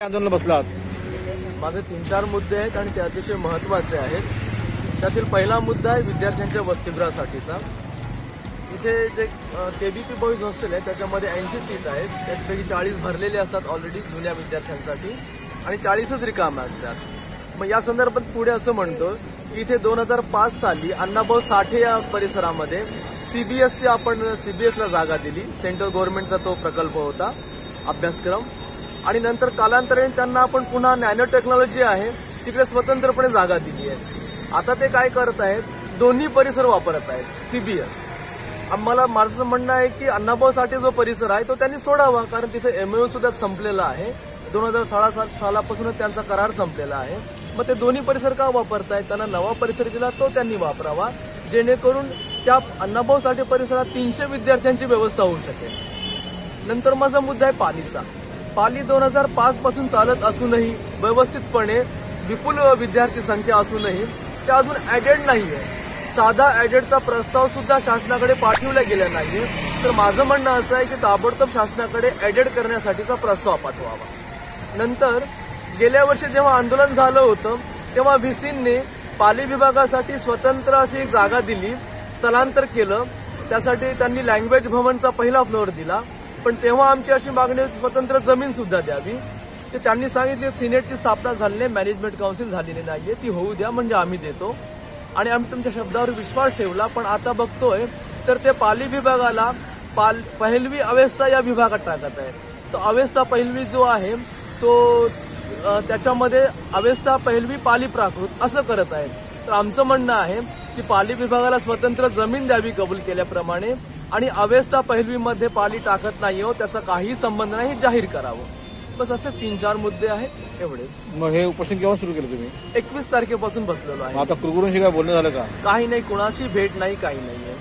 आंदोलन बसलात? माझे 3-4 मुद्दे आहेत आणि ते अतिशय महत्त्वाचे आहेत। त्यातील पहिला मुद्दा आहे विद्यार्थ्यांच्या वसतिगृहासाठीचा। इथे जे केबीपी बॉईज हॉस्टेल आहे त्याच्यामध्ये 80 सीट आहेत, त्यापैकी 40 भरलेले असतात ऑलरेडी जुन्या विद्यार्थ्यांसाठी आणि 40च रिकामे असतात। मग या संदर्भात पुढे असं म्हणतो की इथे 2005 साली अण्णाभाऊ साठे या परिसरामध्ये सीबीएसला जागा दिली। सेंट्रल गव्हर्नमेंटचा तो प्रकल्प होता, अभ्यासक्रम। आणि नंतर कालांतराने त्यांना आपण पुन्हा नॅनो टेक्नॉलॉजी आहे तिकडे स्वतंत्रपणे जागा दिली आहे। आता ते काय करत आहेत, दोन्ही परिसर वापरत आहेत सीबीएस। आम्हाला माझं म्हणणं आहे की अण्णाभाऊ साठे जो परिसर आहे तो त्यांनी सोडावा, कारण तिथे एमओयू सुद्धा संपलेला आहे। 2016 सालापासूनच त्यांचा करार संपलेला आहे। मग ते दोन्ही परिसर का वापरतायत? त्यांना नवा परिसर दिला तो त्यांनी वापरावा, जेणेकरून त्या अण्णाभाऊ साठे परिसरात 300 विद्यार्थ्यांची व्यवस्था होऊ शकेल। नंतर माझा मुद्दा आहे पालीचा। पाली 2005 पासून चालत असूनही व्यवस्थितपणे विपुल विद्यार्थी संख्या असूनही ते अजून ऍडेड नाहीये। साधा ऍडेडचा प्रस्ताव सुद्धा शासनाकडे पाठवला गेला नाहीये। तर माझं म्हणणं असं आहे की ताबडतोब शासनाकडे ऍडेड करण्यासाठीचा प्रस्ताव पाठवावा। नंतर गेल्या वर्षी जेव्हा आंदोलन झालं होतं तेव्हा व्हीसीने पाली विभागासाठी स्वतंत्र अशी एक जागा दिली, स्थलांतर केलं। त्यासाठी त्यांनी लँग्वेज भवनचा पहिला फ्लोअर दिला, पण तेव्हा आमची अशी मागणी होती स्वतंत्र जमीन सुद्धा द्यावी। ते त्यांनी सांगितले सिनेटची स्थापना झाली नाही, मॅनेजमेंट काउन्सिल झालेली नाहीये, ती होऊ द्या म्हणजे आम्ही देतो। आणि आम्ही तुमच्या शब्दावर विश्वास ठेवला, पण आता बघतोय तर ते पाली विभागाला पहिलवी अवस्था या विभागात टाकत आहे। तो अवस्था पहिलवी जो आहे तो त्याच्यामध्ये अवस्था पहिलवी पाली प्राकृत असं करत आहे। तर आमचं म्हणणं आहे की पाली विभागाला स्वतंत्र जमीन द्यावी कबूल केल्याप्रमाणे, आणि अवस्था पहिलवीमध्ये पाली टाकत नाही हो, त्याचा काही संबंध नाही, हे जाहीर करावं। बस असे 3-4 मुद्दे आहेत, एवढेच। मग हे उपोषण केव्हा सुरू केलं तुम्ही? 21 तारखेपासून बसलेलो आहे। आता कुलगुरूंशी काय बोलणं झालं का? काही नाही, कुणाशी भेट नाही, काही नाहीये।